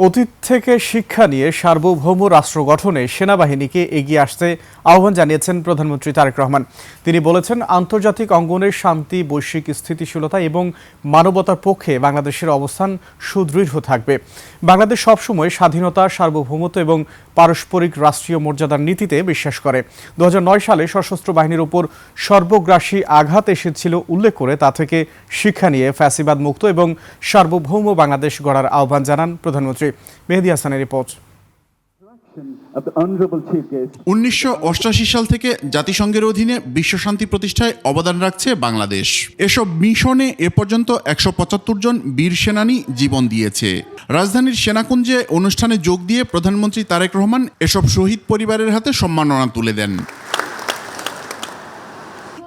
অতীত থেকে শিক্ষা নিয়ে সার্বভৌম রাষ্ট্র গঠনে সেনাবাহিনীকে এগিয়ে আসতে আহ্বান জানিয়েছেন প্রধানমন্ত্রী তারেক রহমান। তিনি বলেছেন, আন্তর্জাতিক অঙ্গনের শান্তি, বৈশ্বিক স্থিতিশীলতা এবং মানবতার পক্ষে বাংলাদেশের অবস্থান সুদৃঢ় থাকবে। বাংলাদেশ সবসময় স্বাধীনতা, সার্বভৌমত্ব এবং পারস্পরিক রাষ্ট্রীয় মর্যাদার নীতিতে বিশ্বাস করে। 2009 সালে সশস্ত্র বাহিনীর উপর সর্বগ্রাসী আঘাত এসেছিল উল্লেখ করে তা থেকে শিক্ষা নিয়ে ফ্যাসিবাদ মুক্ত এবং সার্বভৌম বাংলাদেশ গড়ার আহ্বান জানান প্রধানমন্ত্রী। মেহেদী হাসানের রিপোর্ট। 1988 সাল থেকে জাতিসংঘের অধীনে বিশ্ব শান্তি প্রতিষ্ঠায় অবদান রাখছে বাংলাদেশ। এসব মিশনে এ পর্যন্ত 175 জন বীর সেনানী জীবন দিয়েছে। রাজধানীর সেনাকুঞ্জে অনুষ্ঠানে যোগ দিয়ে প্রধানমন্ত্রী তারেক রহমান এসব শহীদ পরিবারের হাতে সম্মাননা তুলে দেন।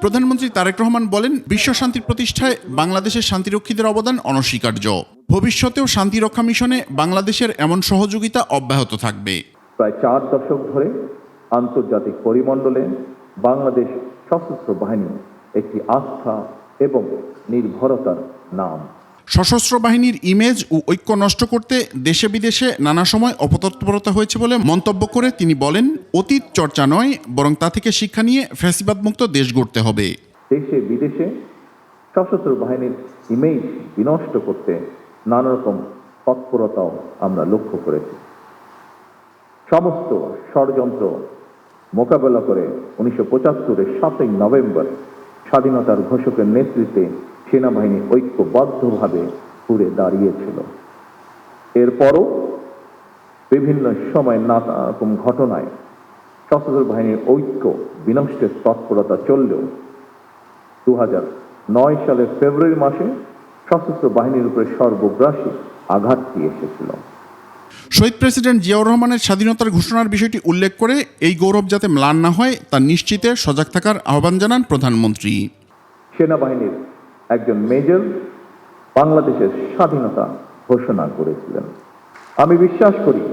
প্রধানমন্ত্রী তারেক রহমান বলেন, বিশ্ব শান্তি প্রতিষ্ঠায় বাংলাদেশের শান্তিরক্ষীদের অবদান অনস্বীকার্য। ভবিষ্যতেও শান্তিরক্ষা মিশনে বাংলাদেশের এমন সহযোগিতা অব্যাহত থাকবে। প্রায় 4 দশক ধরে আন্তর্জাতিক পরিমণ্ডলে বাংলাদেশ সশস্ত্র বাহিনী একটি আস্থা এবং নির্ভরতার নাম। সশস্ত্র বাহিনীর ইমেজ ও ঐক্য নষ্ট করতে দেশে বিদেশে নানা সময় অপতৎপরতা হয়েছে বলে মন্তব্য করে তিনি বলেন, অতীত চর্চা নয়, বরং তা থেকে শিক্ষা নিয়ে ফ্যাসিবাদ মুক্ত দেশ গড়তে হবে। দেশে বিদেশে সশস্ত্র বাহিনীর ইমেজ বিনষ্ট করতে নানা রকম তৎপরতাও আমরা লক্ষ্য করেছি। সমস্ত ষড়যন্ত্র মোকাবেলা করে 1975-এর 7ই নভেম্বর স্বাধীনতার ঘোষকের নেতৃত্বে সেনাবাহিনী ঐক্যবদ্ধভাবে ঘুরে দাঁড়িয়েছিল। এরপরও বিভিন্ন সময় নানা রকম ঘটনায় সশস্ত্র বাহিনীর ঐক্য বিনষ্টের তৎপরতা চললেও 2009 সালের ফেব্রুয়ারি মাসে সশস্ত্র বাহিনীর উপরে সর্বগ্রাসী আঘাতটি এসেছিল। শহীদ প্রেসিডেন্ট জিয়াউর রহমানের স্বাধীনতার ঘোষণার বিষয়টি উল্লেখ করে এই গৌরব যাতে ম্লান না হয় তা নিশ্চিতে সজাগ থাকার আহ্বান জানান প্রধানমন্ত্রী। সেনাবাহিনীর একজন মেজর বাংলাদেশের স্বাধীনতা ঘোষণা করেছিলেন। আমি বিশ্বাস করি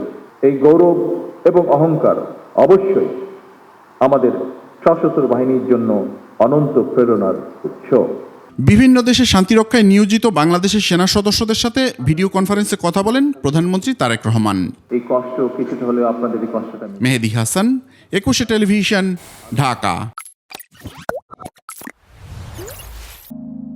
এই গৌরব এবং অহংকার অবশ্যই আমাদের সশস্ত্র বাহিনীর জন্য অনন্ত প্রেরণার উৎস। বিভিন্ন দেশে শান্তিরক্ষায় নিয়োজিত বাংলাদেশের সেনা সদস্যদের সাথে ভিডিও কনফারেন্সে কথা বলেন প্রধানমন্ত্রী তারেক রহমান। এই কষ্ট কিছুটা হলেও আপনাদের এই কষ্টটা মেহেদী হাসান, 21 টেলিভিশন, ঢাকা।